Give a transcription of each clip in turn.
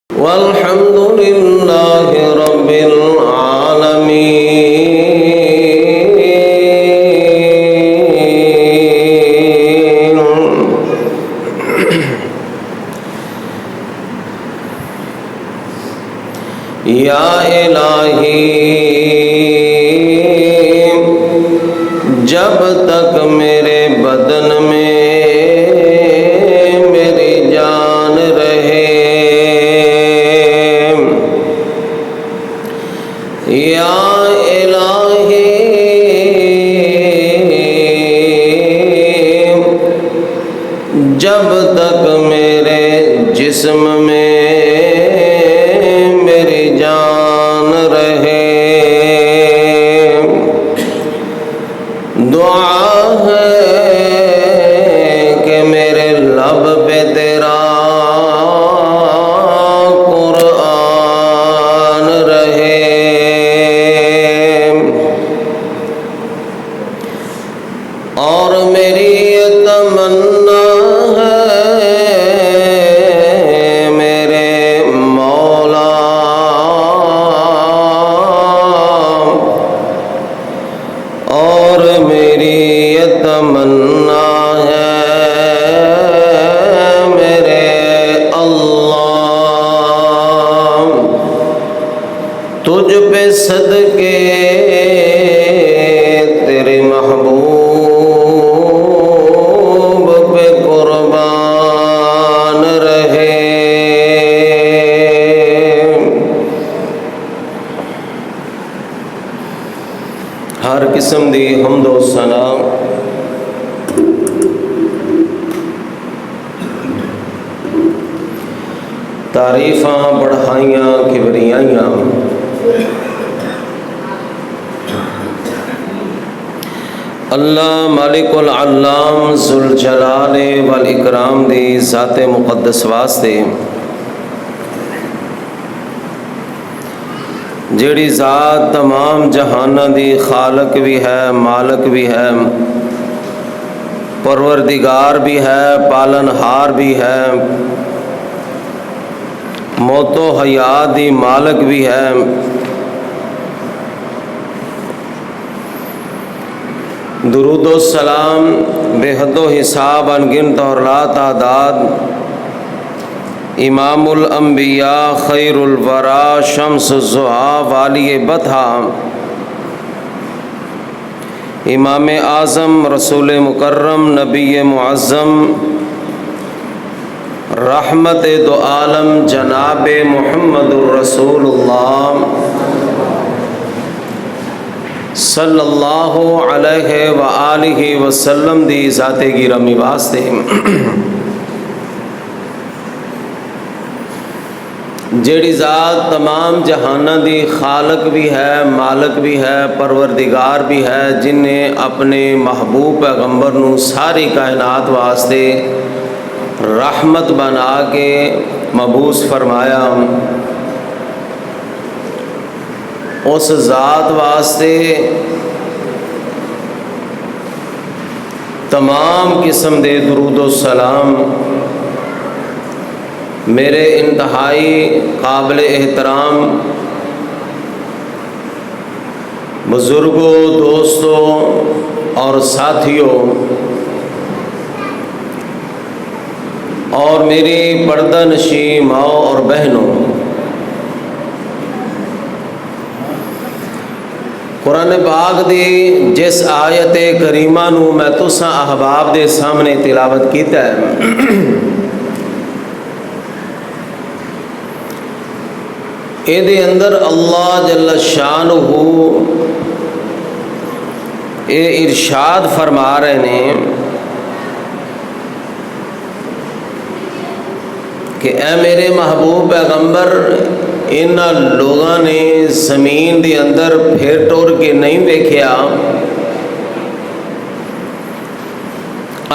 والحمد لله رب العالمين. یا الہی جب تک میرے بدن میں میری جان رہے، یا الہی جب تک میرے جسم میں میری جان رہے، دعا ہے کہ میرے لب پہ تیرا قرآن رہے، اور میری یہ تمنا ہے میرے مولا، اور میری یہ تمنا ہے میرے اللہ، تجھ پہ صدقے تیرے محبوب پہ قربان رہے۔ ہر قسم دی حمد و ثنا تعریفاں بڑھائیاں کبریائیاں اللہ مالک العلام ذوالجلال والاکرام دی ذات مقدس واسطے، جیڑی ذات تمام جہاناں دی خالق بھی ہے، مالک بھی ہے، پروردگار بھی ہے، پالنہار بھی ہے، موت و حیات دی مالک بھی ہے، درود و سلام بے حد و حساب انگنت اور لا تعداد امام الانبیاء خیر الورا شمس الضحیٰ والی بطحا امام اعظم رسول مکرم نبی معظم رحمت دو عالم جناب محمد الرسول اللہ صلی اللہ علیہ وآلہ وسلم دی ذات گرامی واسطے، جیڑی ذات تمام جہاناں دی خالق بھی ہے، مالک بھی ہے، پروردگار بھی ہے، جن نے اپنے محبوب پیغمبر نو ساری کائنات واسطے رحمت بنا کے مبعوث فرمایا، اس ذات واسطے تمام قسم دے درود و سلام میرے انتہائی قابل احترام بزرگوں، دوستوں اور ساتھیوں، اور میری پردہ نشین ماں اور بہنوں، قرآن پاک دی جس آیت کریمہ نو میں تساں احباب دے سامنے تلاوت کیتا ہے، اے دے اندر اللہ جل شانہ اے ارشاد فرما رہے ہیں کہ اے میرے محبوب پیغمبر، ان لوگاں نے زمین دے اندر پھر ٹور کے نہیں دیکھیا،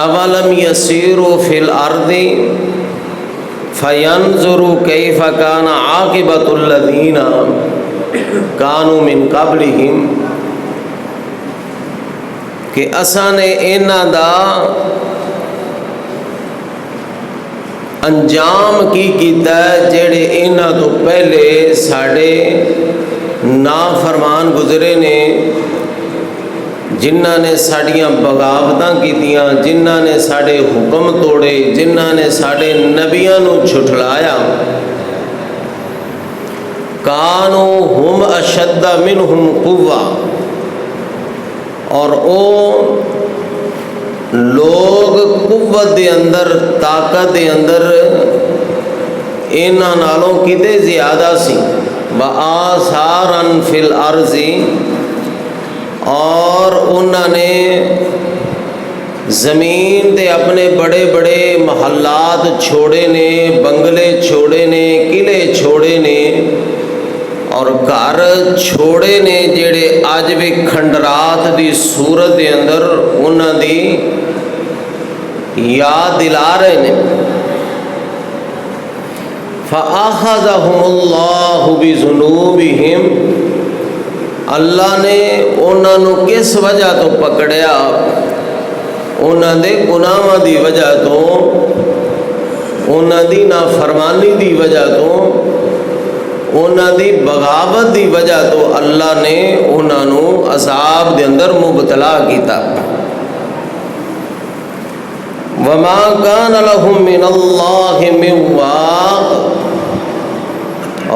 اولم یسیروا فی الارض فَيَنْظُرُوا كَيْفَ كَانَ عَاقِبَةُ الَّذِينَ كَانُوا مِنْ قَبْلِهِمْ کہ اساں نے انہاں دا انجام کی کیتا ہے جڑے انہاں تو پہلے ساڈے نافرمان گزرے نے، جنہاں نے ساڈیاں بغاوتاں کیتیاں، جنہاں نے ساڈے حکم توڑے، جنہاں نے ساڈے نبیاں نو جھٹلایا۔ کانوا ہم اشد منہم قوہ، اور او لوگ قوت دے اندر، طاقت دے اندر انہاں نالوں کتے زیادہ سی۔ وآثارا فی الارض، اور انہوں نے زمین دے اپنے بڑے بڑے محلات چھوڑے نے، بنگلے چھوڑے نے، قلعے چھوڑے نے، اور گھر چھوڑے نے جڑے اج بھی کھنڈرات دی صورت دے اندر انہاں دی یاد دلا رہے نے۔ فَأَخَذَهُمُ اللَّهُ بِذُنُوبِهِمْ، اللہ نے انہاں نو کس وجہ تو پکڑیا؟ انہاں دے گناہاں دی وجہ تو، انہاں دی نافرمانی دی وجہ تو، انہاں دی بغاوت دی وجہ تو اللہ نے انہاں نو عذاب دے اندر مبتلا کیتا۔ وَمَا كَانَ لَهُم مِّنَ اللَّهِ مِن وَاقٍ،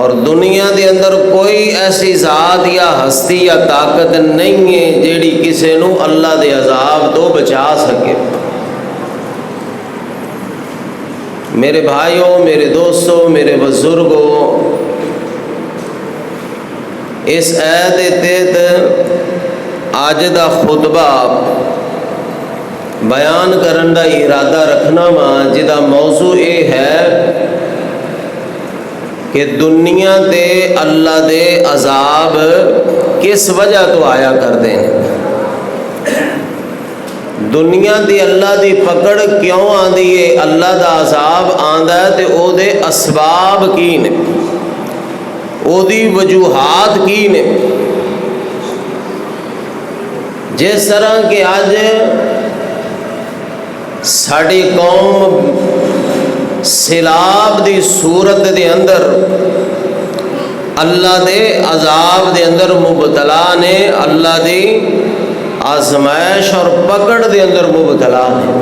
اور دنیا دے اندر کوئی ایسی ذات یا ہستی یا طاقت نہیں ہے جیڑی کسے نو اللہ دے عذاب تو بچا سکے۔ میرے بھائیوں، میرے دوستوں، میرے بزرگوں، اس آیت تحت آج دا خطبہ بیان کرن دا ارادہ رکھنا وا، جدا موضوع یہ ہے کہ دنیا تے اللہ دے عذاب کس وجہ تو آیا کر دیں، دنیا دی اللہ دی پکڑ کیوں آندی ہے، اللہ دا عذاب آندا ہے تے او دے اسباب کی نے، او دی وجوہات کی نے۔ جس طرح کہ آج ساڑی قوم سیلاب دی صورت دے اندر اللہ دے عذاب دے اندر مبتلا نے، اللہ دی آزمائش اور پکڑ دے اندر مبتلا نے،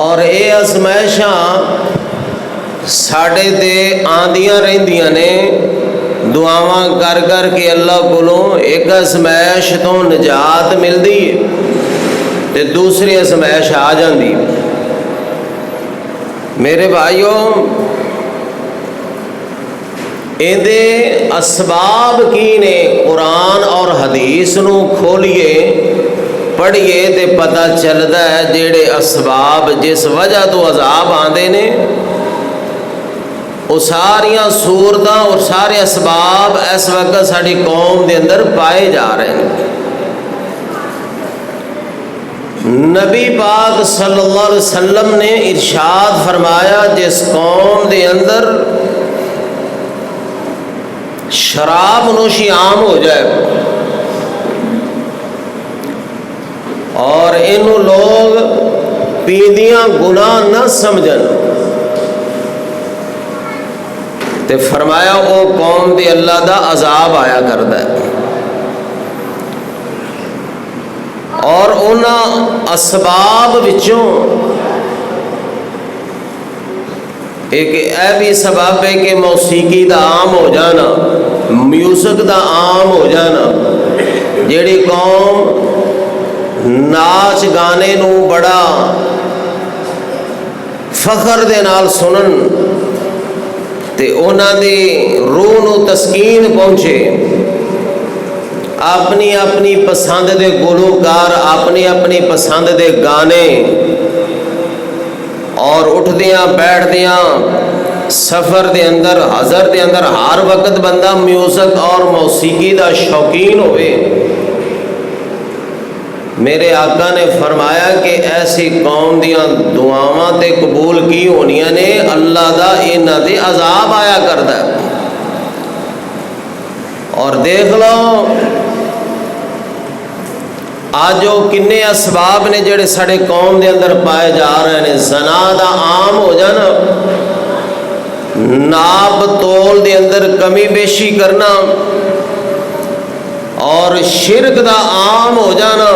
اور اے آزمائشاں ساڑے تے آندیاں رہندیاں نے، دعاواں کر کر کے اللہ کولوں ایک آزمائش تو نجات مل دی تے دوسری آزمائش آ جاندی۔ میرے بھائیوں، ایندے اسباب کی نے، قرآن اور حدیث نو کھولیے پڑھیے تے پتہ چلدا ہے جیڑے اسباب جس وجہ تو عذاب آندے نے، وہ ساریاں صورتاں اور سارے اسباب اس وقت ساری قوم دے اندر پائے جا رہے ہیں۔ نبی پاک صلی اللہ علیہ وسلم نے ارشاد فرمایا، جس قوم دے اندر شراب نوشی عام ہو جائے اور انہوں لوگ پیندیاں گناہ نہ سمجھن، تے فرمایا او قوم تے اللہ دا عذاب آیا کردا ہے۔ اور انہاں اسباب وچوں ایک اے بھی سبب ہے کہ موسیقی دا عام ہو جانا، میوزک دا عام ہو جانا۔ جیڑی قوم ناچ گانے نو بڑا فخر دے نال سنن تے انہاں دی روح نو تسکین پہنچے، اپنی اپنی پسند دے گلوکار، اپنی اپنی پسند دے گانے، اور اٹھدیاں بیٹھدیاں سفر دے اندر، حضر دے اندر ہر وقت بندہ میوزک اور موسیقی دا شوقین ہوئے۔ میرے آقا نے فرمایا کہ ایسی قوم دیاں دعاواں تے قبول کی ہونیاں نے اللہ دا انہاں تے عذاب آیا کردا ہے۔ اور دیکھ لو آج وہ کنے اسباب نے جڑے ساڑے قوم دے اندر پائے جا رہے ہیں۔ زنا دا عام ہو جانا، ناپ تول دے اندر کمی بیشی کرنا، اور شرک دا عام ہو جانا۔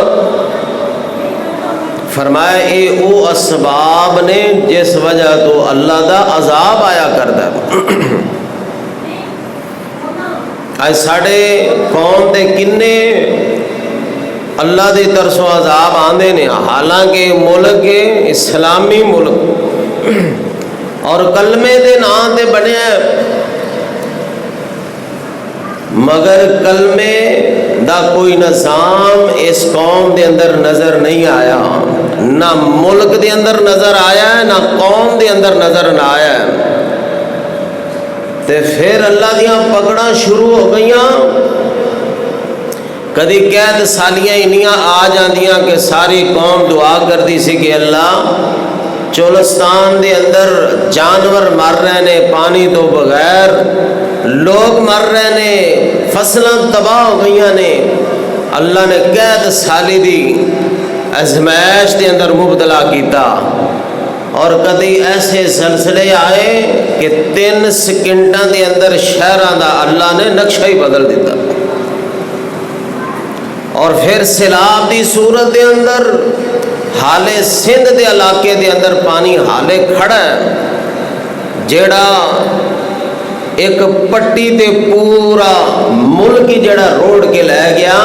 فرمایا اے او اسباب نے جس وجہ تو اللہ دا عذاب آیا کردا ہے۔ آج ساڑے قوم تے کنے اللہ دے طرف عذاب آندے نے، حالانکہ ملک اسلامی ملک اور کلمے دے نام تے بنے ہیں، مگر کلمے دا کوئی نظام اس قوم دے اندر نظر نہیں آیا، نہ ملک دے اندر نظر آیا ہے، نہ قوم دے اندر نظر نہ آیا ہے۔ تے پھر اللہ دیاں پکڑاں شروع ہو گئیاں، کدی قید سالیاں انیاں آ جاندیاں کہ ساری قوم دعا کردی سی کہ اللہ چولستان دے اندر جانور مر رہے نے پانی تو بغیر، لوگ مر رہے نے، فصلاں تباہ ہو گئیاں نے، اللہ نے قید سالی دی ازمائش دے اندر مبتلا کیتا۔ اور کدی ایسے زلزلے آئے کہ 3 سیکنڈاں دے اندر شہراں دا اللہ نے نقشہ ہی بدل دیتا۔ اور پھر سیلاب دی صورت دے اندر حالے سندھ دے علاقے دے اندر پانی حالے کھڑا ہے، جیڑا ایک پٹی تے پورا ملک جیڑا روڑ کے لے گیا،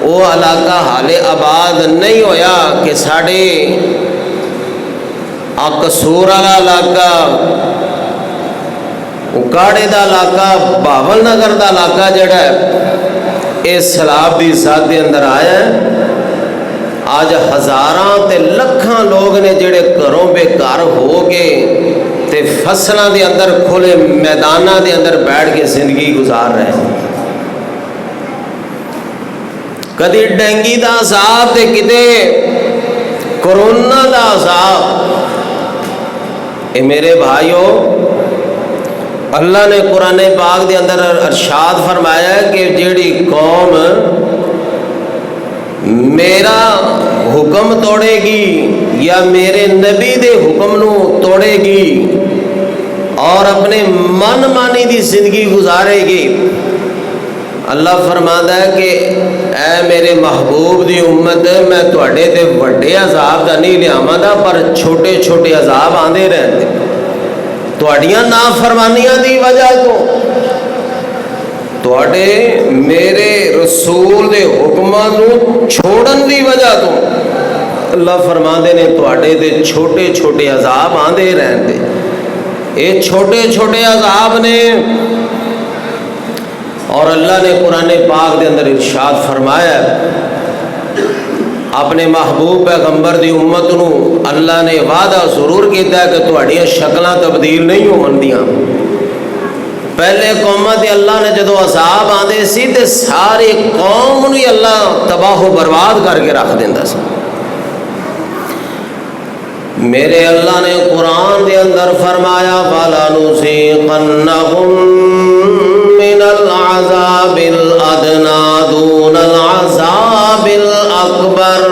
وہ علاقہ حالے آباد نہیں ہویا کہ ساڑے قصور والا علاقہ، اکاڑے دا علاقہ، باول نگر دا علاقہ جڑا ہے اس سیلاب دی ذات دے اندر آیا ہے۔ آج ہزاراں تے لکھاں لوگ نے جڑے گھروں بے گھر ہو کے تے فصلاں دے اندر کھلے میداناں دے اندر بیٹھ کے زندگی گزار رہے ہیں۔ کدی ڈینگی دا عذاب تے کدے کرونا دا عذاب۔ اے میرے بھائیو، اللہ نے قرآن پاک دے اندر ارشاد فرمایا ہے کہ جیڑی قوم میرا حکم توڑے گی یا میرے نبی دے حکم نو توڑے گی اور اپنے من مانی دی زندگی گزارے گی، اللہ فرماتا ہے کہ اے میرے محبوب دی امت، میں تواڈے تے وڈے عذاب دا نہیں لیاواں دا، پر چھوٹے چھوٹے عذاب آندے رہندے تواڈیاں نافرمانیاں دی وجہ تو، تواڈے میرے رسول دے حکماں نو چھوڑن دی وجہ تو اللہ فرماندے نے تواڈے تے چھوٹے چھوٹے عذاب آندے رہندے۔ اے چھوٹے چھوٹے عذاب نے، اور اللہ نے قرآن پاک دے اندر ارشاد فرمایا اپنے محبوب پیغمبر دی امت نو اللہ نے وعدہ ضرور کیتا ہے کہ تہاڈیاں شکلاں تبدیل نہیں ہوندیاں۔ پہلے قوماں تے اللہ نے جدو عذاب آندے سی تے ساری قوم نو اللہ تباہ و برباد کر کے رکھ دیندا سی۔ میرے اللہ نے قرآن دے اندر فرمایا فَلَنُذِيقَنَّهُم مِّنَ الْعَذَابِ الْأَدْنَىٰ دُونَ الْعَذَابِ الْأَكْبَرِ۔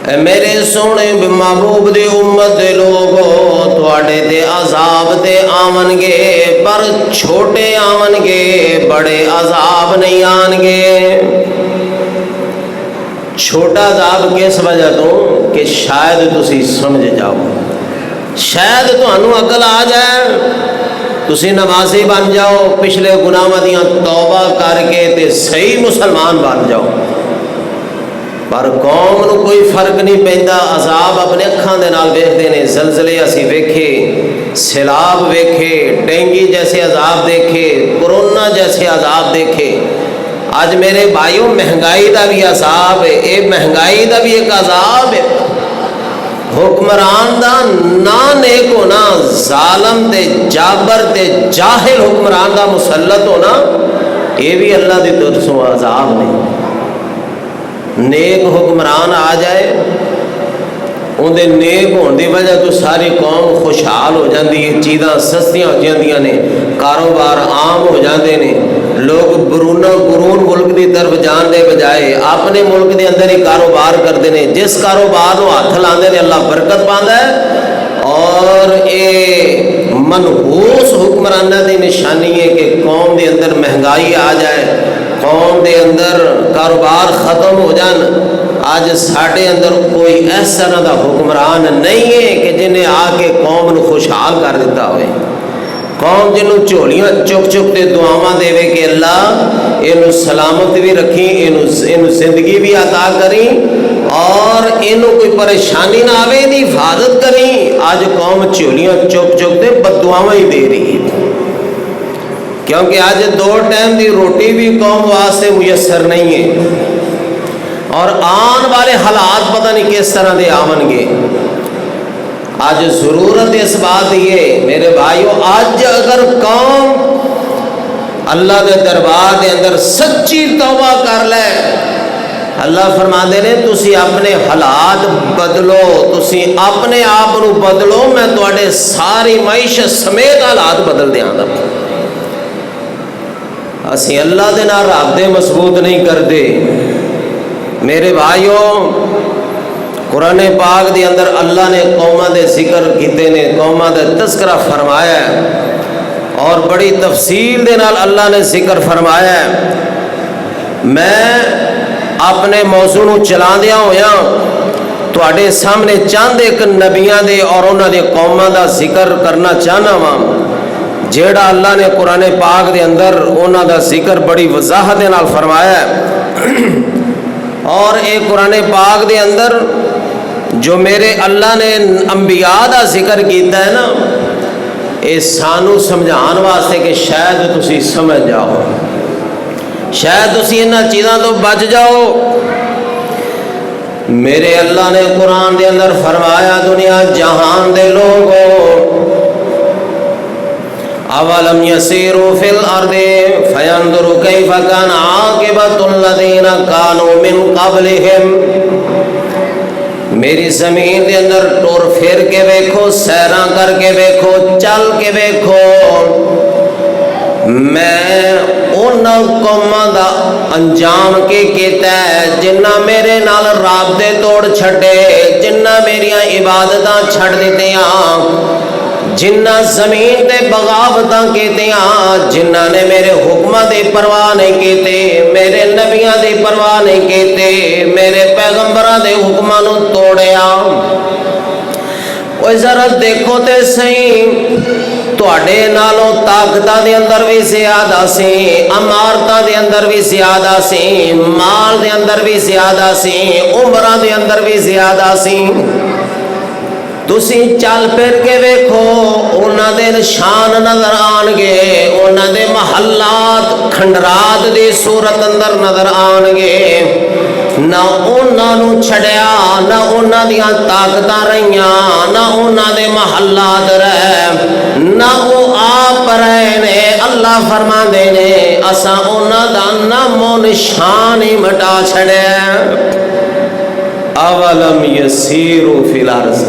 اے میرے سونے محبوب دی امت دے لوگو، تواڈے تے عذاب تے آون گے، پر چھوٹے آون گے، بڑے عذاب نہیں آن گے۔ چھوٹا عذاب کس وجہ تو کہ شاید تسی سمجھ جاؤ، شاید تانوں عقل آ جائے، تسی نمازی بن جاؤ، پچھلے گناہاں دیاں توبہ کر کے تے صحیح مسلمان بن جاؤ، پر قوم نو کوئی فرق نہیں پیندا۔ عذاب اپنے اکھاں دے نال ویکھدے نے، زلزلے اسی ویکھے، سیلاب ویکھے، ڈینگی جیسے عذاب دیکھے، کرونا جیسے عذاب دیکھے۔ آج میرے بھائیوں مہنگائی دا بھی عذاب ہے، اے مہنگائی دا بھی ایک عذاب ہے۔ حکمران دا نا نیک ہونا، ظالم تے جابر تے جاہل حکمران دا مسلط ہونا، یہ بھی اللہ کی طرف سے عذاب نے۔ نیک حکمران آ جائے، اندر نیک ہونے کی وجہ تو ساری قوم خوشحال ہو جاتی ہے، چیزاں سستیاں ہو جاندیاں نے، کاروبار عام ہو جاتے ہیں، لوگ برون ملک کی طرف جان دے بجائے اپنے ملک کے اندر ہی کاروبار کرتے ہیں۔ جس کاروبار کو ہاتھ لاندے نے اللہ برکت پاندا ہے۔ اور یہ منحوس حکمرانہ کی نشانی ہے کہ قوم کے اندر مہنگائی آ جائے، قوم کے اندر کاروبار ختم ہو جان۔ آج ساڈے اندر کوئی اس طرح کا حکمران نہیں ہے کہ جنہیں آ کے قوم نو خوشحال کر دیتا ہوئے۔ قوم جنوں جھولیاں چک چک کے دعاواں دے کہ اللہ یہ سلامت بھی رکھی، یہ زندگی بھی عطا کری اور یہ کوئی پریشانی نہ آئے، یہ حفاظت کری۔ آج قوم جھولیاں چک چک کے بددعاواں ہی دے رہی ہے، کیونکہ آج 2 ٹائم کی روٹی بھی قوم واسطے میسر نہیں ہے، اور آن والے حالات پتہ نہیں کس طرح دے آون گے۔ آج ضرورت اس بات یہ میرے بھائیو، آج اگر قوم اللہ کے دربار کے اندر سچی توبہ کر لے، اللہ فرماندے نے تسی اپنے حالات بدلو، تسی اپنے آپ کو بدلو، میں تواڈے ساری معیشت سمیت حالات بدل دیاں گا۔ اسی اللہ دے نال رابطے مضبوط نہیں کرتے میرے بھائیو۔ قرآن پاک دے اندر اللہ نے قوماں دے ذکر کیتے نے، قوماں دا تذکرہ فرمایا ہے، اور بڑی تفصیل دے نال اللہ نے ذکر فرمایا ہے۔ میں اپنے موضوع نو چلا دیا ہویا تواڈے سامنے چند ایک نبیاں دے اور انہاں دے قوماں دا ذکر کرنا چاہنا وا، جیڑا اللہ نے قرآن پاک دے اندر انہاں دا ذکر بڑی وضاحت نال فرمایا ہے۔ اور اے قرآن پاک دے اندر جو میرے اللہ نے انبیاء دا ذکر کیتا ہے نا، اے سانو سمجھان واسطے کہ شاید تسی سمجھ جاؤ، شاید تسی انہاں چیزاں تو بچ جاؤ۔ میرے اللہ نے قرآن دے اندر فرمایا، دنیا جہان دے لوگوں، اولم یسیروا فی الارض فینظروا کیف کان عاقبۃ الذین کانوا من قبلہم، میری زمین دے اندر ٹور پھر کے ویکھو، سیراں کر کے ویکھو، چل کے ویکھو، میں انہاں قوماں دا انجام کے کیتا ہے جنہ میرے نال رابطے توڑ چھڈے، جنہ میریاں عبادتاں چھڈ دتیاں، جنہ زمین تے بغاوتاں کیتیاں، جنہ نے میرے حکماں دی پرواہ نہیں کیتے، میرے نبیاں دی پرواہ نہیں کیتے، میرے پیغمبراں دے حکماں نو توڑیا۔ اوہ ذرا دیکھو تے صحیح، تواڈے نالوں طاقتاں دے اندر بھی زیادہ سی، امارتاں دے اندر بھی زیادہ سی، مال دے اندر بھی زیادہ سی، عمراں دے اندر بھی زیادہ سی۔ تسی چل پھر کے ویکھو، انہاں دے نشان نظر آن گے، انہاں دے محلات کھنڈرات دی صورت اندر نظر آن گے، نہ انہاں نو چھڑیا، نہ انہاں دیاں طاقتاں رہیاں، نہ انہاں دے محلات رہ، نہ وہ آپ رہے نے۔ اللہ فرماندے نے اساں انہاں دا نام و نشان ہی مٹا چھڑیا۔ اولم یسیروا فی الارض،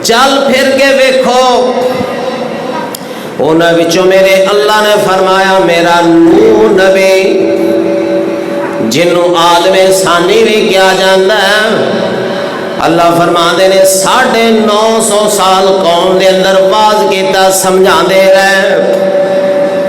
چل پھر کے ویکھو، انہاں وچوں میرے اللہ نے فرمایا میرا نوح نبی جنوں عالم ثانی بھی کیا جاندا ہے، اللہ فرماندے نے 950 سال قوم دے اندر واز کیتا، سمجھاندے رہے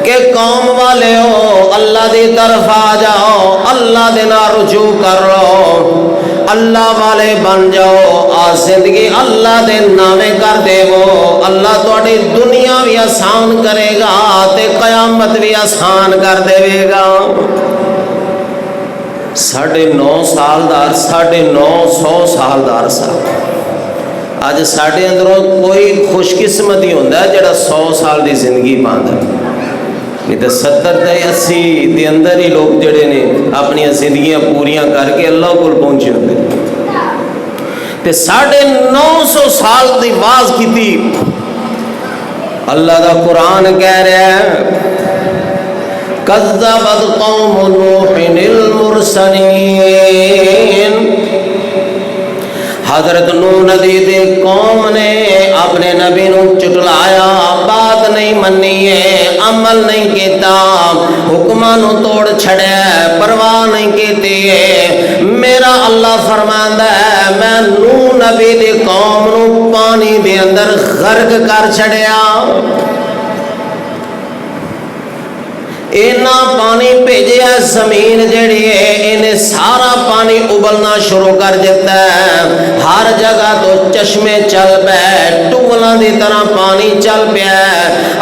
کہ قوم والے ہو اللہ دی طرف آ جاؤ، اللہ دے نال رجوع کر لو، اللہ والے بن جاؤ، زندگی اللہ دے نامے کر دے وہ، اللہ تواڈی دنیا بھی آسان کرے گا تے قیامت بھی آسان کر دے گا۔ 9.5 سال دا عرصہ، 950 سال دا عرصہ۔ اج ساڈے اندروں کوئی خوش قسمت ہی ہوندا ہے جڑا 100 سال دی زندگی پاندا، نہیں تو 70 تے 80 دے اندر ہی لوگ جڑے نے اپنی زندگیاں پوریاں کر کے اللہ کول پہنچے ہوندے۔ تے 950 سال دی واز کیتی، اللہ دا قرآن کہہ رہا ہے کذبت قوم نوح المرسلین، حضرت نوح نبی دی قوم نے اپنے نبی نو چٹلایا، بات نہیں منی ہے، عمل نہیں کیتا، حکماں نو توڑ چھڑیا، پرواہ نہیں کیتی ہے۔ میرا اللہ فرماندا ہے میں نوح نبی دی قوم نو پانی دے اندر غرق کر چھڑیا، اینا پانی بھیجیا، زمین جڑی ہے انہیں سارا پانی ابلنا شروع کر دیتا ہے، ہر جگہ تو چشمے چل پے، ٹولاں دی طرح پانی چل پیا،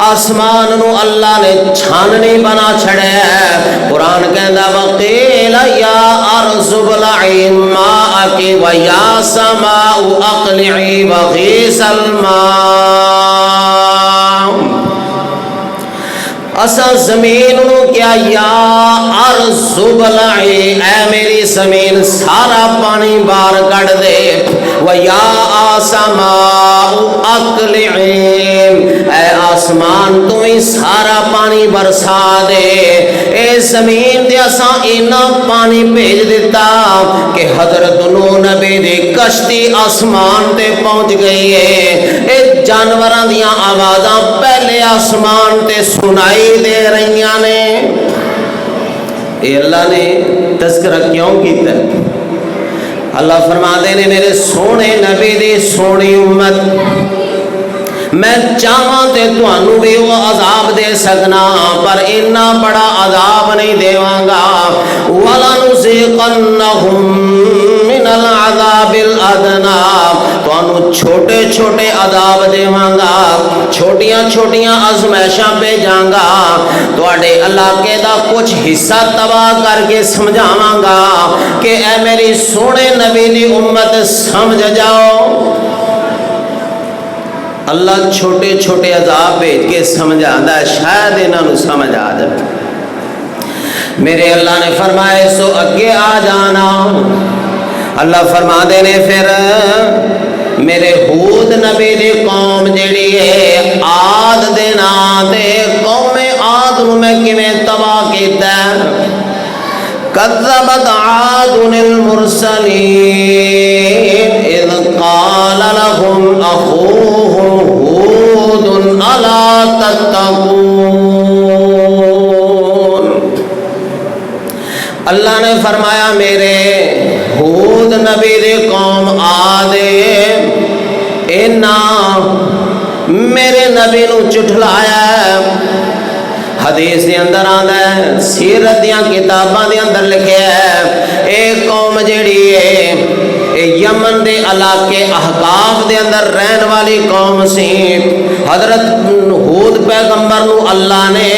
آسمان نو اللہ نے چھاننی بنا چھڑیا ہے۔ قرآن کہندا وقیل یا ارض ابلعی ماءک ویا سماء اقلعی وغیث الماء، اسا زمین نو کیا یا ارض بلعی، اے میری زمین سارا پانی باہر کٹ دے، ویا آسماء اقلعی، اے آسمان تو ہی سارا پانی برسا دے۔ اے زمین دے اسا اینا پانی بھیج دیتا کہ حضرت نوح نبی دی کشتی آسمان تے پہنچ گئی ہے، اے جانوراں دیاں آوازاں پہلے آسمان تے سنائی دے رہیاں نے۔ اے اللہ نے تذکرہ کیوں کیتا ہے؟ اللہ فرماتے نے میرے سونے نبی دی سونی امت، میں چاہاں تے تانوں بھی وہ عذاب دے سکنا، پر اتنا بڑا عذاب نہیں دیواں گا۔ وَلَنُذِيقَنَّهُم مِّنَ الْعَذَابِ الْأَدْنَىٰ، تانوں چھوٹے چھوٹے عذاب دیواں گا، چھوٹیاں چھوٹیاں آزمائشاں بھیجاں گا، تواڈے علاقے دا کچھ حصہ تباہ کر کے سمجھاواں گا کہ اے میری سونے نبی دی امت سمجھ جاؤ۔ اللہ چھوٹے چھوٹے عذاب بھیج کے سمجھاتا ہے، شاید انہاں نوں سمجھ آ جائے۔ میرے اللہ نے فرمائے سو اگے آ جانا، اللہ فرما دے نے پھر میرے ہود نبی دی قوم جڑی ہے عاد دے نام تے قوم عاد نوں میں کیویں تباہ کیتا ہے۔ کذبت عاد المرسلین اذ قال لهم اخوهم ہود الا تتقون، اللہ نے فرمایا میرے ہود نبی دی قوم آدے اینا میرے نبی نو چٹھلایا ہے۔ حدیث دے اندر آندا ہے، سیرت دیاں کتاباں دے اندر لکھیا ہے اے قوم جڑی ہے اے یمن دے علاقے احقاف دے اندر رہن والی قوم سی۔ حضرت ہود پیغمبر نو اللہ نے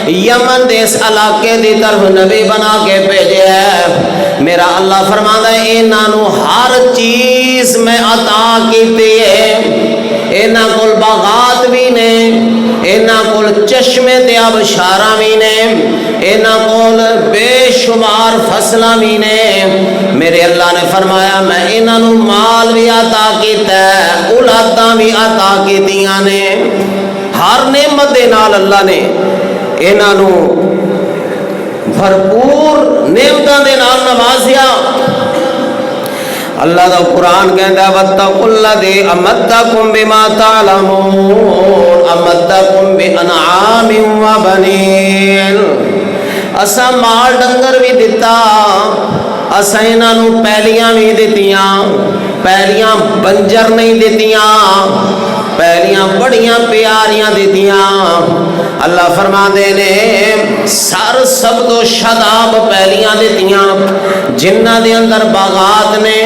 یمن دے اس علاقے دی طرف نبی بنا کے بھیجیا ہے۔ میرا اللہ فرماتا ہے انہاں نو ہر چیز میں عطا کیتی ہے، انہاں کول باغات بھی نے، انہاں کول چشمے تے آبشاراں بھی نے، انہاں کول بے شمار فصلاں بھی نے۔ میرے اللہ نے فرمایا میں انہاں نو مال بھی عطا کیتا ہے، اولاداں بھی عطا کیتیاں نے، ہر نعمت دے نال اللہ نے انہاں نو بھرپور نعمتاں دے نال نوازیا۔ اللہ دا قرآن کہندا ہے وَاتَّقُوا الَّذِي أَمَدَّكُم بِمَا تَعْلَمُونَ أَمَدَّكُم بِأَنْعَامٍ وَبَنِينَ، اساں مال ڈنگر بھی دتا، اساں انہاں نو پیلیاں بھی دتیاں، پیلیاں بنجر نہیں دتیاں، پیلیاں بڑیاں پیاریاں دتیاں۔ اللہ فرما دے نے سر سب تو شاداب پیلیاں دتیاں جنہ دے اندر باغات نے،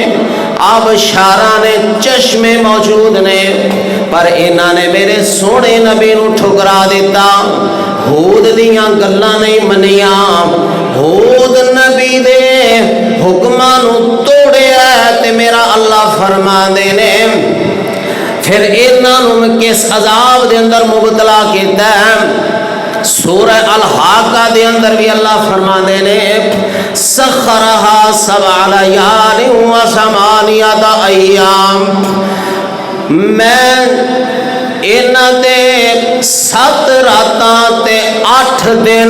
آبشاراں نے، چشمے موجود نے، پر انہاں نے میرے سونے نبی نو ٹھکرا دیتا، ہود دیاں گلاں نہیں منیاں، ہود نبی دے حکماں نو توڑیا تے میرا اللہ فرما دے نے پھر انہاں نو کس عذاب دے اندر مبتلا کیتا ہے۔ سورہ الحاقہ دے اندر بھی اللہ فرما دے نے سخرہا سبع لیال و ثمانیۃ ایام، میں انہاں تے 7 راتاں تے 8 دن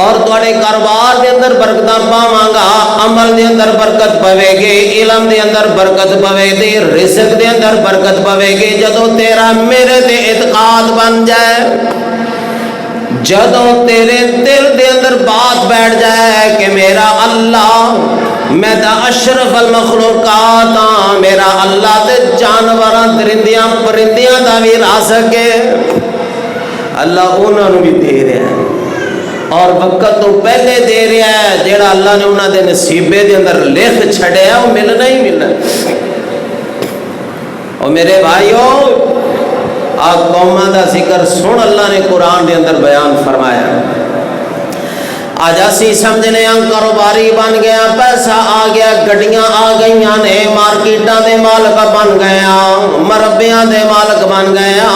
اور تواڈے کاروبار دے اندر برکتاں پاواں گا، عمل دے اندر برکت پوے گی، علم دے اندر برکت پوے گی، رزق دے اندر برکت پوے گی جدوں تیرا میرے تے اعتقاد بن جائے، جدوں تیرے دل دے اندر بات بیٹھ جائے کہ میرا اللہ میں تا اشرف المخلوقات ہاں، میرا اللہ تے جانوراں درندیاں پرندیاں دا بھی رازق ہے، اللہ انہاں نوں بھی دے رہا ہے اور وقت تو پہلے دے رہا ہے، جیڑا اللہ نے انہاں دے نصیبے دے اندر لکھ چھڑیا وہ ملنا ہی ملنا۔ اور میرے بھائیو آ قوماں دا ذکر سن اللہ نے قرآن دے اندر بیان فرمایا۔ آج اسی سمجھنے ہاں کاروباری بن گیا، پیسہ آ گیا، گڈیاں آ گئیاں نے، مارکیٹاں دے مالک بن گیا، مربیاں دے مالک بن گیا،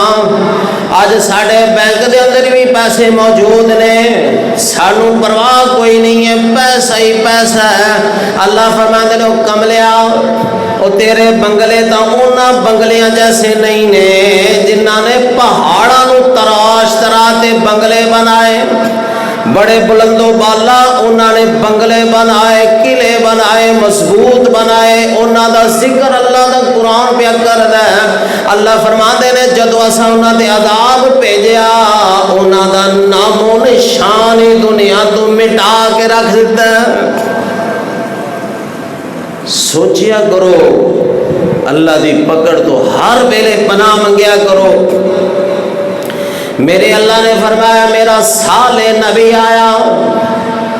آج ساڑھے بینک دے اندر بھی پیسے موجود نے، سانوں پرواہ کوئی نہیں ہے، پیسہ ہی پیسہ ہے۔ اللہ فرماتے ہیں کملیا او تیرے بنگلے تا اونا بنگلیاں جیسے نہیں نے جنہاں نے پہاڑاں نو تراش تراتے بنگلے بنائے، بڑے بلند و بالا انہاں نے بنگلے بنائے، قلعے بنائے، مضبوط بنائے، انہاں دا ذکر اللہ دا قرآن پہ کردا ہے۔ اللہ فرماتے نے جدو اساں انہاں دے عذاب بھیجیا انہاں دا نام و نشان دنیا تو مٹا کے رکھ دیتا ہے۔ سوچیا کرو اللہ دی پکڑ تو ہر ویلے پناہ منگیا کرو۔ میرے اللہ نے فرمایا میرا صالح نبی آیا،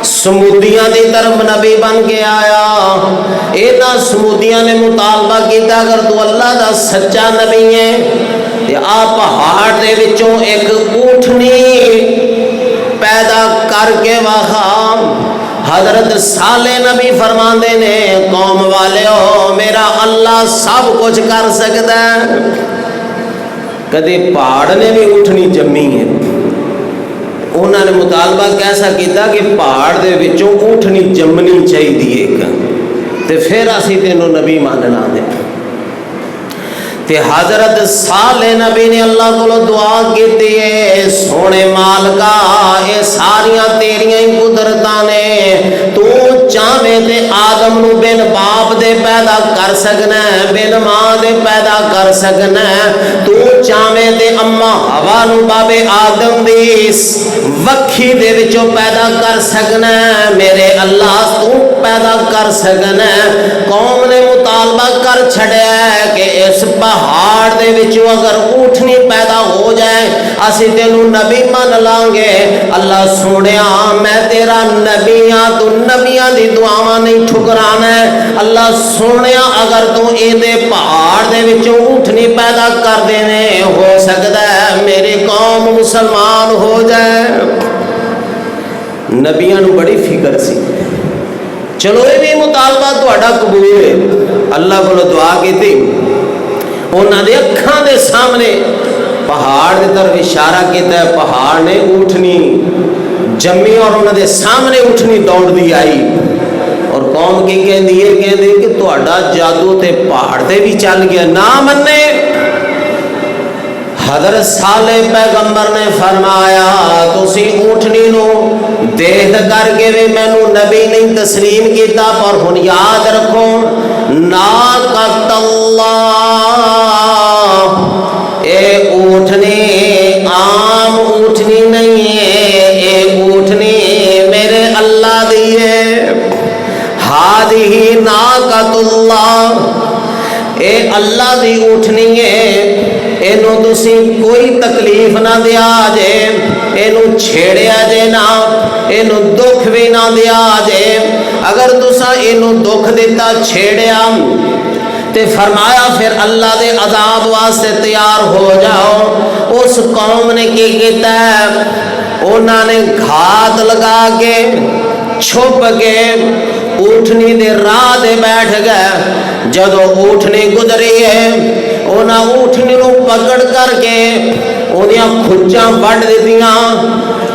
سمودیاں دی طرف نبی بن کے آیا، اینا سمودیاں نے مطالبہ کیتا اگر تو اللہ دا سچا نبی ہے تے آ پہاڑ دے وچوں ایک اونٹنی پیدا کر کے وخا۔ حضرت صالح نبی فرماندے نے قوم والیو میرا اللہ سب کچھ کر سکتا ہے۔ کدے پہاڑ نے بھی اونٹنی جمی ہے، انہوں نے مطالبہ کیسا کیتا کہ پہاڑ دے وچوں اونٹنی جمنی چاہیے تے پھر اسی تینوں نبی ماننا دے۔ تے حضرت صالح نبی نے اللہ کو دعا کیتی ہے سونے مالکا اے ساریاں تیریاں ہی قدرتاں نے، تو چاہے تے آدم نو بن باپ دے پیدا کر سکنا ہے، بن ماں دے پیدا کر سکنا ہے، تو چاہے تے اما ہوا نو بابے آدم دی وکھی دے وچوں پیدا کر سکنا ہے، میرے اللہ تو پیدا کر سکنا ہے۔ قوم نے مطالبہ کر چھڑیا ہے کہ اس پہاڑ دے وچوں اگر اونٹنی پیدا ہو جائے اسی تینوں نبی مان لیں گے۔ اللہ سونیا میں تیرا نبی ہاں، تو نبیاں دی دعاواں نہیں ٹھکرانا ہے۔ اللہ سونیا اگر تو اے دے پہاڑ دے وچوں اونٹنی پیدا کر دینے ہو سکتا ہے میری قوم مسلمان ہو جائے۔ نبیاں نو بڑی فکر سی، چلو یہ بھی مطالبہ تہاڈا قبول ہے۔ اللہ کو دعا کیتی، انہاں دے اکھاں دے سامنے پہاڑ دی طرف اشارہ کیتا ہے، پہاڑ نے اونٹنی جمی اور انہاں دے سامنے اونٹنی دوڑ دی آئی اور قوم کی کہندی ہے کہ تہاڈا جادو تے پہاڑ تے بھی چل گیا، نہ مننے۔ حضرت صالح پیغمبر نے فرمایا تسی اونٹنی نو دیکھ کر کے بھی مینوں نبی نہیں تسلیم کیتا، پر ہن یاد رکھو ناقۃ اللہ، اے اونٹنی عام اونٹنی نہیں ہے، اے اونٹنی میرے اللہ دی ہے۔ ہادی ناقۃ اللہ، اے اللہ دی اونٹنی ہے، اینو تسی کوئی تکلیف نہ دیا جے، اینو چھیڑیا جے نہ، اینو دکھ بھی نہ دیا جے۔ اگر تسا اینو دکھ دیتا چھیڑیا تے فرمایا پھر اللہ دے عذاب واسطے تیار ہو جاؤ۔ اس قوم نے کی کیتا ہے انہاں نے گھات لگا کے چھپ کے اونٹنی دے راہ دے بیٹھ گئے۔ جدو اونٹنی گزری ہے انہاں اونٹنی نو پکڑ کر کے انہاں کھچاں وڈ دتیاں،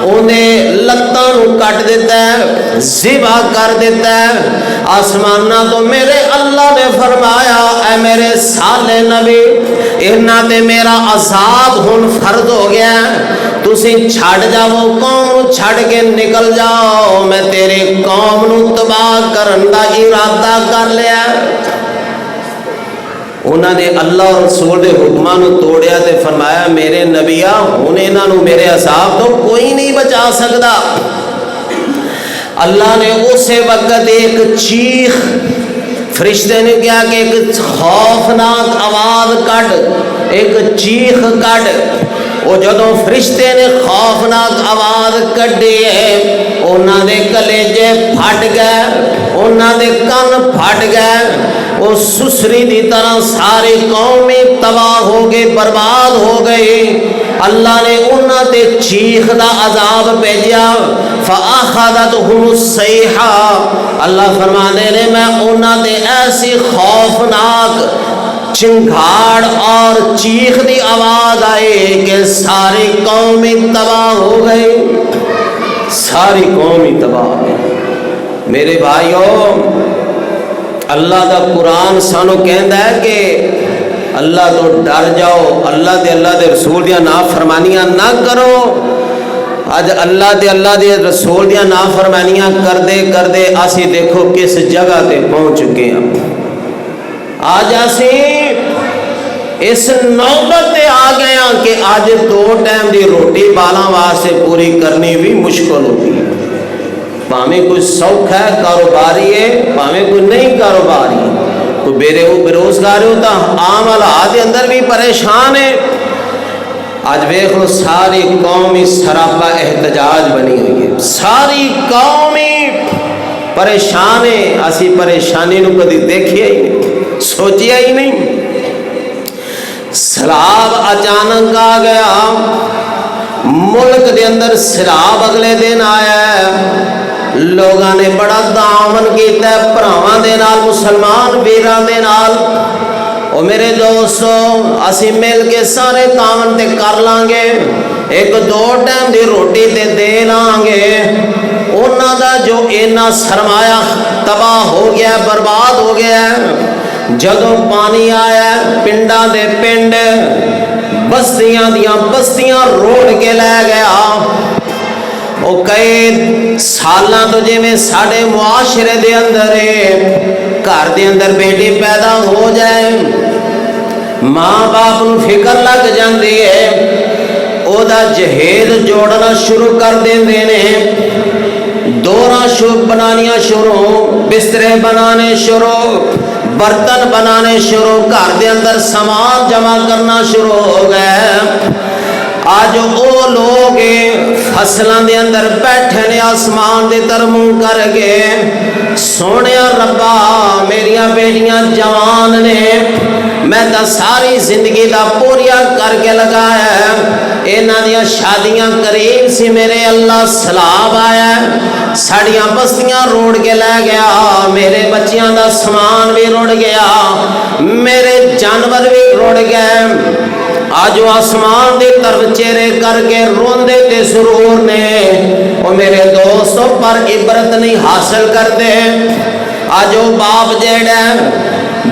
انہیں لتاں نو کٹ دیتا ہے، ذبح کر دیتا ہے۔ آسمانہ تو میرے اللہ نے فرمایا اے میرے صالح نبی انہاں تے میرا عذاب ہن فرض ہو گیا ہے، تو تسی چھڑ جاؤ قوم نو چھڑ کے نکل جاؤ میں تیری قوم نو تباہ کرن دا ارادہ کر لیا انہوں نے اللہ اور رسول دے حکماں نو توڑیا تے فرمایا میرے نبیہ ہن انہاں نو میرے عذاب تو کوئی نہیں بچا سکتا اللہ نے اسی وقت ایک چیخ فرشتے نے کیا کہ ایک خوفناک آواز کٹ ایک چیخ کٹ وہ جدوں فرشتے نے خوفناک آواز کڈی ہے انہاں دے کلیجے پھٹ گئے انہاں دے کن پھٹ گئے وہ سسری دی طرح ساری قومی تباہ ہو گئی برباد ہو گئی اللہ نے انہاں تے چیخ دا عذاب بھیجا فاخذتهم الصیحہ اللہ فرماتے نے میں انہاں تے ایسی خوفناک چنگھاڑ اور چیخ دی آواز آئی کہ ساری قومی تباہ ہو گئی ساری قومی تباہ میرے بھائیوں اللہ دا قرآن سانو کہندا ہے کہ اللہ تو ڈر جاؤ اللہ دے رسول دیاں نافرمانیاں نہ کرو آج اللہ دے رسول دیاں نافرمانیاں کردے اسی دیکھو کس جگہ تے پہنچ چکے ہیں آج اسی اس نوبت تے آ گئے ہیں کہ آج 2 ٹائم دی روٹی بالاں واسطے پوری کرنی بھی مشکل ہوتی ہے پاویں کوئی سوکھ ہے کاروباری ہے پاویں کوئی نہیں کاروباری کوئی بے روزگار ہو تو عام حالات کے اندر بھی پریشان ہے آج دیکھ لو ساری قومی سراپا احتجاج بنی ہوئی ہے ساری قومی پریشان ہے اسی پریشانی نو کدی دیکھیا ہی نہیں سوچیا ہی نہیں سیلاب اچانک آ گیا ملک دے اندر سیلاب اگلے دن آیا ہے لوگاں نے بڑا تعاون کیتا ہے بھراواں دے نال مسلمان ویراں دے نال او میرے دوستو اسی مل کے سارے تعاون تے کر لاں گے 1-2 ٹائم دی روٹی تے دے لاں گے انہاں دا جو اینا سرمایہ تباہ ہو گیا برباد ہو گیا جدوں پانی آیا پنڈاں دے پنڈ بستیاں دیاں بستیاں روڑ کے لے گیا وہ کئی سالاں تو جی میں ساڑھے معاشرے دے اندر گھر دے اندر بیٹی پیدا ہو جائے ماں باپ نو فکر لگ جاندی ہے او دا جہیز جوڑنا شروع کر دیندے نے دوراں بنانیاں شروع بسترے بنانے شروع برتن بنانے شروع گھر دے اندر سامان جمع کرنا شروع ہو گئے آج وہ لوگ فصلوں دے اندر بیٹھے نے آسمان دے تر منہ کر کے سونے ربا میریاں بیٹیاں جوان نے میں تا ساری زندگی دا پوریا کر کے لگایا ہے انہاں دیاں شادیاں قریب سی میرے اللہ سیلاب آیا ساڑیاں بستیاں روڑ کے لے گیا میرے بچیاں دا سامان بھی روڑ گیا میرے جانور بھی روڑ گئے آج وہ آسمان دے طرف چہرے کر کے روندے تے سرور نے وہ میرے دوستوں پر عبرت نہیں حاصل کرتے آج وہ باپ جیڑا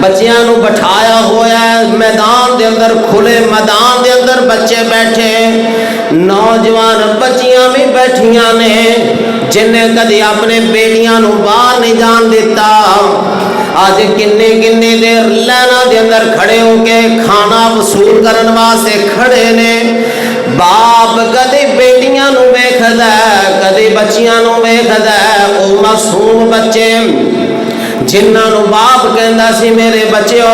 بچیاں نو بٹھایا ہویا ہے میدان دے اندر کھلے میدان دے اندر بچے بیٹھے نوجوان بچیاں بھی بیٹھیاں نے جنہیں کدی اپنے بیٹیاں نو باہر نہیں جان دیتا آج کنے دیر لینا دے اندر کھڑے ہو کے کھانا وصول کرن واسطے کھڑے نے باپ کدی بیٹیاں نو ویکھدا ہے کدی بچیاں نو ویکھدا ہے او معصوم بچے جنہاں نو باپ کہندا سی میرے بچیو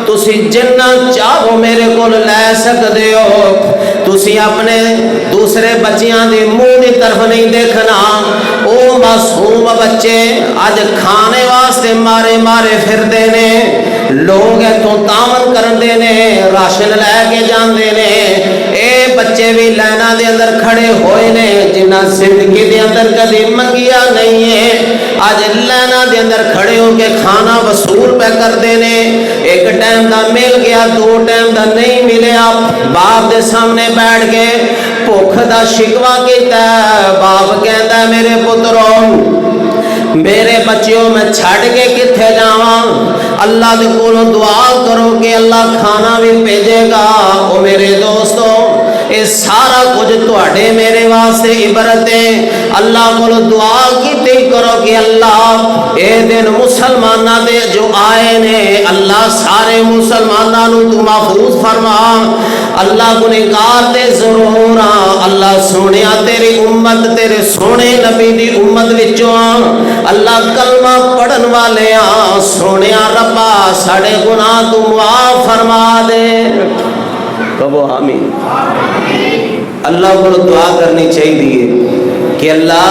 تسی جنہ چاہو میرے کو لے سکدے ہو تسی اپنے دوسرے بچیاں دے منہ دی طرف نہیں دیکھنا او معصوم بچے آج کھانے واسطے مارے پھردے نے لوگ تو تعاون کرندے نے راشن لے کے جاندے نے اے بچے بھی لائناں دے اندر کھڑے ہوئے نے جنہاں زندگی دے اندر کدی منگیا نہیں ہے آج لائناں دے اندر کھڑے ہو کے کھانا وصول پہ کردے نے ایک ٹائم دا مل گیا 2 ٹائم دا نہیں ملیا باپ دے سامنے بیٹھ کے بھوک دا شکوا کیتا باپ کہندا میرے پترو میرے بچیوں میں چھڑ کے کتھے جاواں اللہ دے کولوں دعا کرو کہ اللہ کھانا بھی بھیجے گا او میرے دوستو یہ سارا کچھ تواڈے میرے واسطے عبرت ہے۔ اللہ کو دعا کیتی کرو کہ اللہ اے دن مسلماناں دے جو آئے نے اللہ سارے مسلماناں نو تو محفوظ فرما۔ اللہ گنہگار تے ضرور اللہ سونیا تیری امت تیرے سونے نبی دی امت وچوں اللہ کلمہ پڑھن والے سونیا ربا ساڑے گناہ تو معاف فرما دے۔ کہو آمین۔ اللہ کو دعا کرنی چاہیے کہ اللہ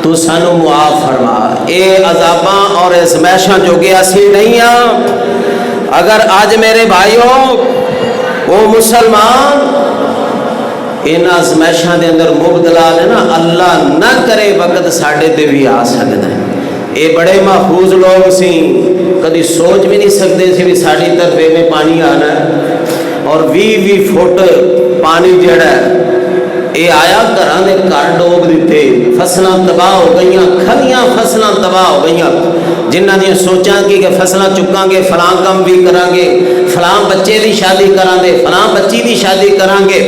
تو سانو معاف فرما، اے عذاباں اور ازمائشاں جو کہ اسی نہیں ہیں۔ اگر آج میرے بھائیوں وہ مسلمان ان ازمائشاں دے اندر مبتلا ہے نا، اللہ نہ کرے وقت ساڑے تے بھی آ سکتا ہے۔ اے بڑے محفوظ لوگ سی، کدی سوچ بھی نہیں سکتے سی بھی ساڑی طرفے میں پانی آنا ہے، اور 20 فٹ پانی جڑا ہے اے آیا گھراں دے گھر ڈوب دیتے، فصلاں تباہ ہو گئیاں، کھلیاں فصلاں تباہ ہو گئیاں، جنہاں دی سوچاں کی کہ فصلاں چکاں گے فلاں کم بھی کران گے، فلاں بچے دی شادی کران گے، فلاں بچی دی شادی کران گے۔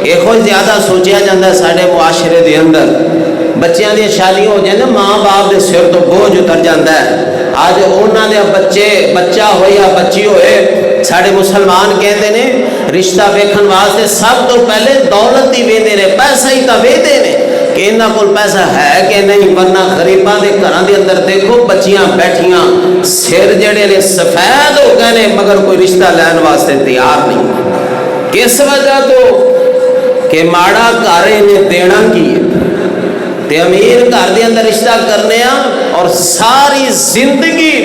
یہ کوئی زیادہ سوچیا جاندہ ہے ساڑے معاشرے دے اندر، بچیاں دی شادی ہو جائے ماں باپ دے سر تو بوجھ اتر جاندہ ہے۔ آج اونا دے بچہ ہوئے یا بچی ہوئے ساڑے مسلمان کہتے نے رشتہ ویکھن واسطے سب تو پہلے دولت ہی ویندے نے، پیسہ ہی تا ویندے نے کہ انہاں کول پیسہ ہے کہ نہیں، ورنہ غریباں دے گھراں دے اندر دیکھو بچیاں بیٹھیاں سر جڑے نے سفید ہو گئے نے مگر کوئی رشتہ لین واسطے تیار نہیں۔ کس وجہ تو کہ ماڑا گھر نے دینا کی تے امیر گھر دے اندر رشتہ کرنے اور ساری زندگی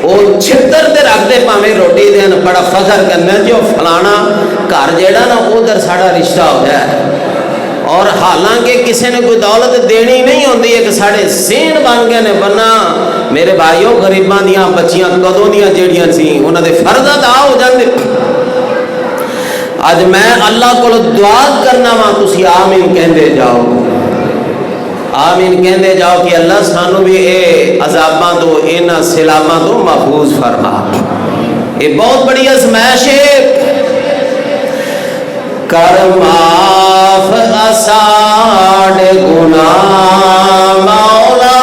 وہ چھتر تے رکھ دے پاویں روٹی دین، بڑا فخر کرنا جو فلانا گھر جیڑا نا ادھر ساڑا رشتہ ہو جائے، اور حالانکہ کسی نے کوئی دولت دینی نہیں ہوتی ہے کہ ساڑے سین بن گئے نے، ورنہ میرے بھائیوں غریباں دیاں بچیاں کدوں دیاں جیڑیاں سی انہاں دے فرض ادا ہو جاندے۔ آج میں اللہ کو دعا کرنا وا تسی آمین کہندے جاؤ، آمین کہندے جاؤ کہ اللہ سانو بھی اے عذاباں تو انہاں سیلاباں تو محفوظ فرما۔ یہ بہت بڑی ازمائش ہے۔ کر معاف اساڑے گناہ مولا،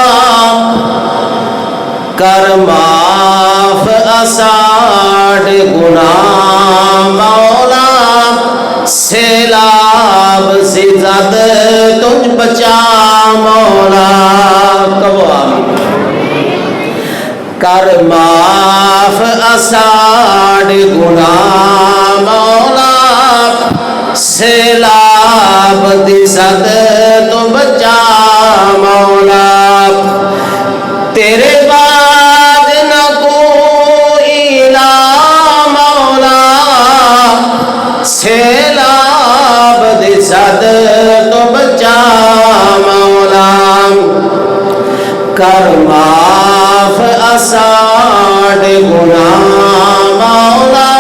کر معاف اساڑے گناہ مولا، سیلاب سے زد تجھ بچا مولا۔ کہو آمین۔ کر معاف اساڑے گناہ مولا، سیلاب دی زد تو بچا مولا۔ تیرے بعد نہ کوئی لا مولا، سیلاب دی زد تو بچا مولا۔ کر معاف اساڑے گناہ مولا،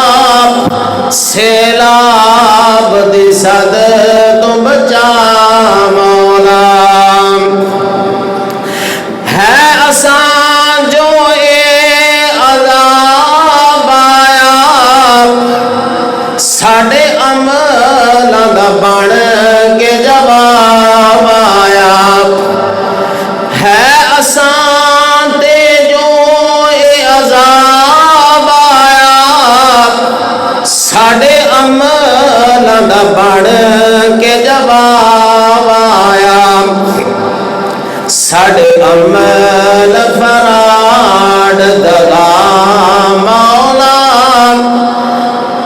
سیلاب دی زد تو بچا مولا۔ ہے آسان جو اے عذاب آیا، ساڑے عملاں دا بن کے جواب آیا۔ ہے آسان تے جو اے عذاب آیا، ساڑے عملاں دا بن کے جواب آیا۔ ساڑے عمل فراڈ دگا مولا،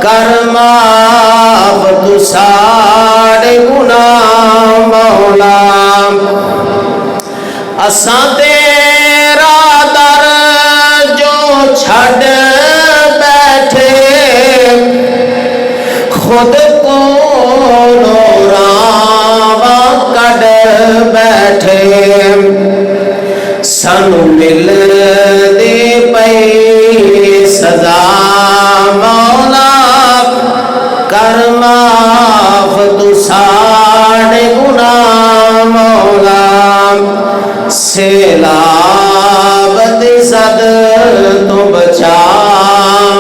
کر معاف تو ساڑے گناہ مولا۔ اساں تیرا در جو چھڑ بیٹھے، خود کو راواں کڈ بیٹھے، سانو مل دے پئی سزا مولا، کر معاف تو ساڑے گناہ مولا۔ سیلاب دی زد تو بچا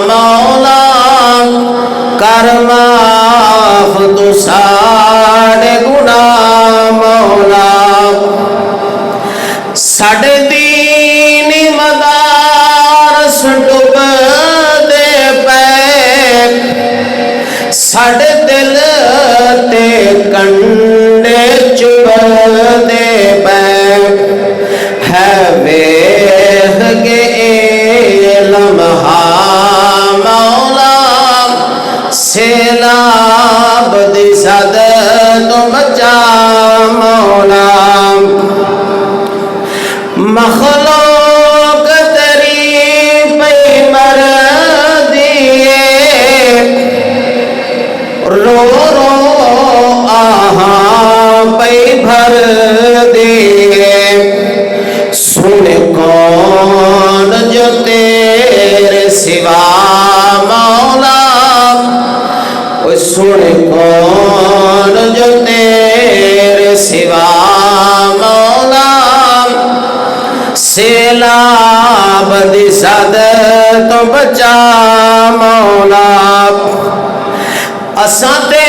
مولا، کر معاف تو ساڈے گناہ مولا ساڈے دین مدارس ڈب دے پے ساڈے دل تے کنڈے چب دے پے ہے ویکھ کے لمحہ مولا سیلاب دی صد تو بچا مولا مخلوق تیری پہ مر دیے رو رو آہاں پہ بھر دیے سن کون جو تیرے سوا مولا سن کون جو تیرے سوا مولا سیلاب دی صد تو بچا مولا اساں تے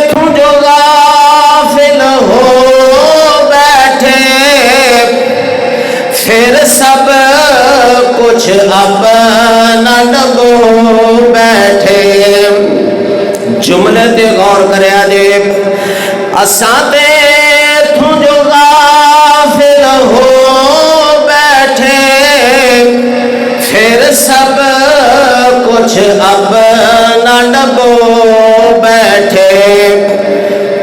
تو جو غافل ہو بیٹھے پھر سب کچھ اپنا ڈبو بیٹھے جملے تے غور کریا جے اساں تے تو جو غافل ہو بیٹھے پھر سب کچھ اپنا ڈبو بیٹھے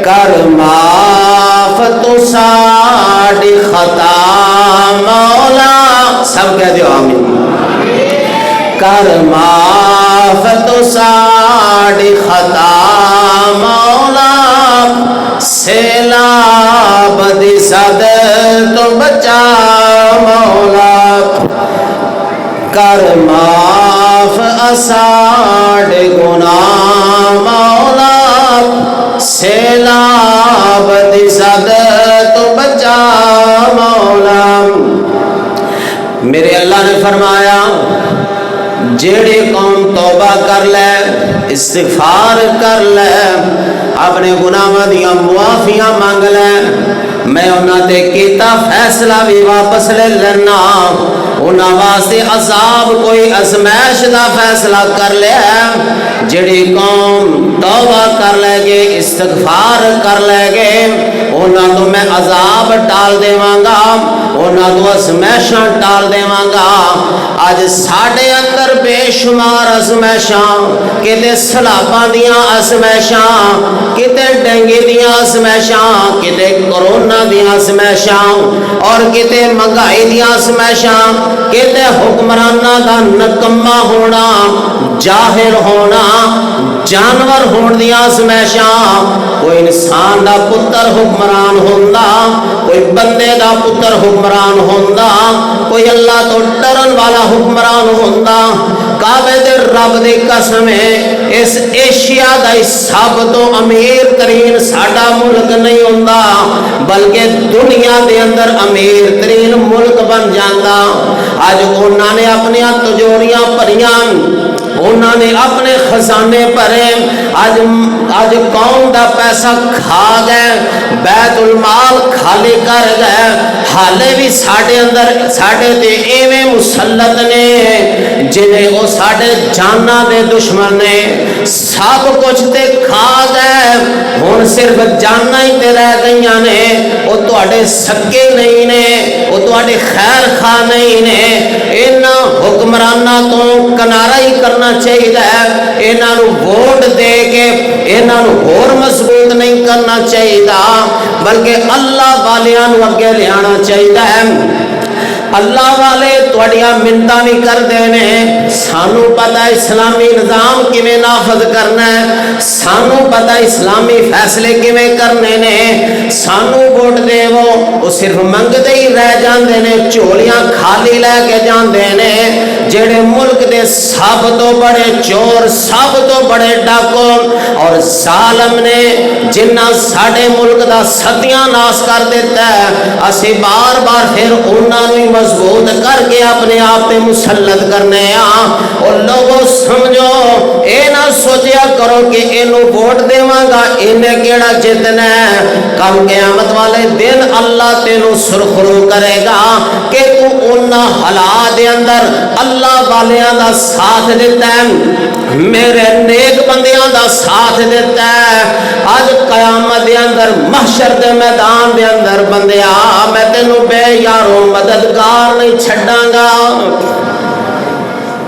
کر معاف تو ساڈی خطا مولا سب کہہ دیو آمین کر معاف تو ساڈی خطا مولا سیلاب دی صد تو بچا مولا کر معاف اساڈے گناہ مولا سیلاب دی صد تو بچا مولا میرے اللہ نے فرمایا جیڑی قوم توبہ کر لے استغفار کر لے اپنے گناہاں دیاں معافیاں مانگ لے میں انہاں تے کیتا فیصلہ بھی واپس لے لینا انہاں واسطے عذاب کوئی ازمائش دا فیصلہ کر لے جیڑی قوم توبہ کر لے گے استغفار کر لے گے انہاں تو میں عذاب ٹال دیواں گا انہاں تو ازمائشاں ٹال دیواں گا اج ساڈے اندر بے شمار ازمائشاں کتے سلاباں دیاں ازمائشاں کتے ڈینگی دیاں ازمائشاں کتے کرونا دیاں ازمائشاں اور کتے مہنگائی دیاں ازمائشاں کتے حکمراناں دا نکما ہونا جاہل ہونا جانور ہون دیاں ازمائشاں کوئی انسان دا پتر حکمران ہوندا کوئی بندے دا پتر حکمران ہوندا کوئی اللہ تو ڈرن والا حکمران ہوندا کعبے دے رب دی قسم ہے اس ایشیا دا سب تو امیر ترین ساڈا ملک نہیں ہوندا بلکہ دنیا دے اندر امیر ترین ملک بن جاندا اج انہاں نے اپنی تجوریاں بھریاں انہاں نے اپنے خزانے بھرے اج قوم دا پیسہ کھا گئے بیت المال خالی کر گئے حالے بھی ساڈے اندر ساڈے تے ایویں مسلط نے جنہیں وہ ساڈے جاناں دے دشمن نے سب کچھ تے کھا گئے ہن صرف جاناں ہی تے رہ گئیاں نے وہ تواڈے سکے نہیں نے وہ تواڈے خیر خواہ نہیں نے انہاں حکمراناں تو کنارہ ہی کرنا چاہیے انہاں نو ووٹ دے کے انہاں نو ہور مضبوط نہیں کرنا چاہیے بلکہ اللہ والیاں نو اگے لے آنا چاہیے اللہ والے تواڈیاں منتاں بھی کردے نے سانو پتہ اسلامی نظام کیویں نافذ کرنا ہے سانو پتہ اسلامی فیصلے کیویں کرنے نے سانو ووٹ دیو وہ صرف منگدے ہی رہ جاندے نے چولیاں خالی لے کے جاندے نے جڑے ملک دے سب تو بڑے چور سب تو بڑے ڈاکو اور ظالم نے جنہ ساڈے ملک دا صدیاں ناس کر دیتا ہے اسی بار بار پھر انہاں نوں مضبوط کر کے اپنے آپ پہ مسلط کرنے اور لوگوں سمجھو اے نہ نہ سوچیا کرو کہ اینو ووٹ دیواں گا انہیں کیڑا جتنا ہے. کل قیامت والے دن اللہ تینو سرخرو کرے گا کہ تو انہاں حالات دے اندر اللہ والیاں دا ساتھ دیتا ہے, میرے نیک بندیاں دا ساتھ دیتا ہے. آج قیامت دے اندر محشر دے میدان دے اندر بندیا میں تینو بے یارو مددگار نہیں چھڑاں گا.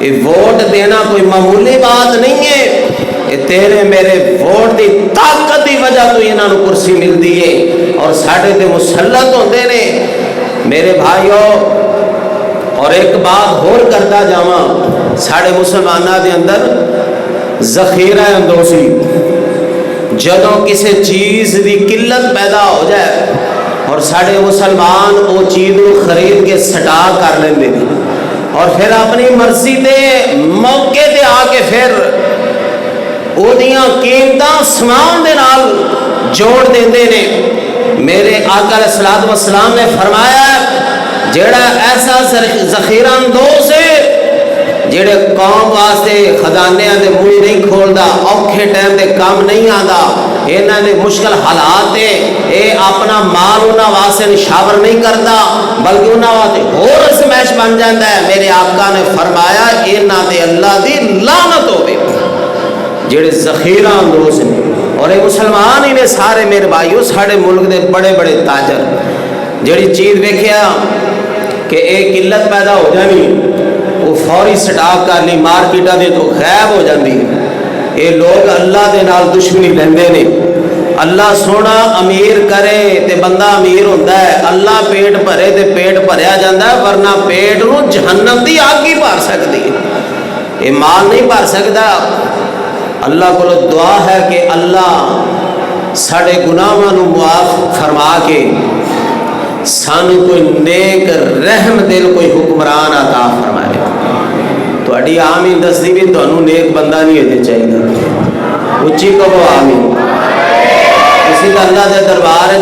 یہ ووٹ دینا کوئی معمولی بات نہیں ہے. یہ تیرے میرے ووٹ دی طاقت دی وجہ تو انہاں نوں کرسی ملدی ہے اور ساڈے تے مسلط ہوندے نے میرے بھائیو. اور ایک بات اور کرتا جاواں, ساڈے مسلماناں دے اندر ذخیرہ اندوسی, جدوں کسی چیز دی قلت پیدا ہو جائے اور ساڈے مسلمان وہ چیز کو خرید کے سٹا کر لیندے نے اور پھر اپنی مرضی دے موقع تے آ کے پھر وہ دیاں قیمتاں سامان دے نال جوڑ دیندے نے. میرے آقا علیہ الصلوۃ والسلام نے فرمایا جیڑا ایسا ذخیرہ اندوز ہے جیڑے قوم واسطے خزانے دے منہ نہیں کھولدا, اوکھے ٹائم دے کام نہیں آندا, انہاں دے مشکل حالات تے اے اپنا مال انہاں واسطے نشاور نہیں کردا بلکہ انہاں واسطے ہور ازمائش بن جاندا ہے. میرے آقا نے فرمایا انہاں تے اللہ دی لعنت ہوے جیڑے ذخیرہ اندوز نے. اور یہ مسلمان ہی نے سارے میرے بھائیو, ساڑے ملک دے بڑے بڑے تاجر جیڑی چیز ویکھیا کہ ایک قلت پیدا ہو جانی وہ فوری سٹاک کر لی, مارکیٹاں دے تو غائب ہو جاندی. یہ لوگ اللہ دے نال دشمنی لیندے نے. اللہ سونا امیر کرے تے بندہ امیر ہوندا ہے, اللہ پیٹ بھرے تے پیٹ بھریا جاندا ہے, ورنہ پیٹ نو جہنم دی آگ ہی بھر سکدی ہے, یہ مال نہیں بھر سکدا. اللہ کو دعا ہے کہ اللہ ساڑے گناہاں نو معاف فرما کے سانو کوئی نیک رحم دل کوئی حکمران عطا فرمائے. تو اڈی آمین دستی بھی تو انہوں نیک بندہ نہیں ہوتے چاہیے, اچھی کہو آمین. اسی کا اللہ دے دربار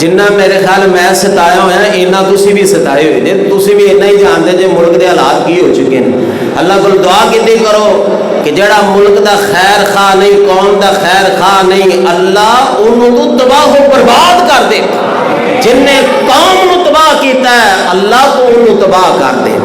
جنہ میرے خیال میں ستایا ہویا اینا تسی بھی ستائے ہوئے جے, تسی بھی اینا ہی جانتے جے ملک دے حالات کی ہو چکے ہیں. اللہ کو دعا کیتی کرو کہ جڑا ملک دا خیر خواہ نہیں, قوم دا خیر خواہ نہیں, اللہ انہوں تو تباہ و برباد کر دے. جن نے قوم نو تباہ کیتا ہے اللہ کو انہوں تباہ کر دے.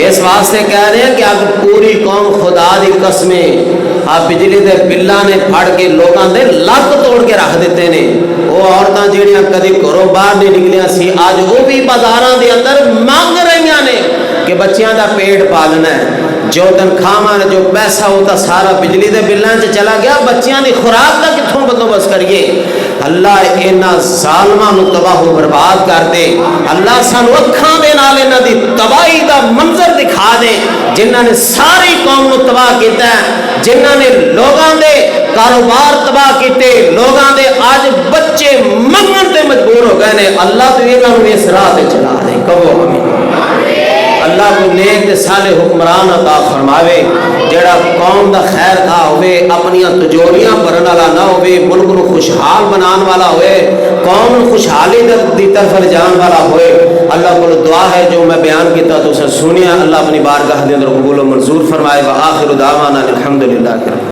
اس واسطے کہہ رہے ہیں کہ اب پوری قوم خدا دی قسمیں آپ بجلی دے بلاں نے پھڑ کے لوگاں دے لک توڑ کے رکھ دیتے نے. وہ عورتاں جڑیاں کدی گھروں باہر نہیں نکلیاں سی اج وہ بھی بازاراں دے اندر مانگ رہیاں نے کہ بچیاں دا پیٹ پالنا ہے. جو تنخواہ جو پیسہ ہوتا سارا بجلی دے بلاں چ چلا گیا, بچیاں دی خوراک دا کتھوں بندوبست کریے. اللہ انہاں ظالماں نو تباہ و برباد کر دے. اللہ سانو اکھاں دے نال انہاں دی تباہی دا منظر دکھا دے جنہاں نے ساری قوم نو تباہ کیتا ہے, جنہاں نے لوگاں دے کاروبار تباہ کیتے, لوگاں دے آج بچے منگن تے مجبور ہو گئے نے. اللہ تو انہاں نو اس راہ تے چلا دے. کہو آمین. اللہ کو نیک تے صالح حکمران عطا فرماوے جڑا قوم دا خیر خواہ ہوئے, اپنیاں تجوریاں بھرن والا نہ ہوئے, ملک نو خوشحال بنان والا ہوئے, قوم نو خوشحالی دی طرف لے جان والا ہوئے. اللہ کو دعا ہے جو میں بیان کیتا تو اسے سنیا, اللہ اپنی بارگاہ دے اندر قبول و منظور فرمائے. وآخر دعوانا الحمدللہ.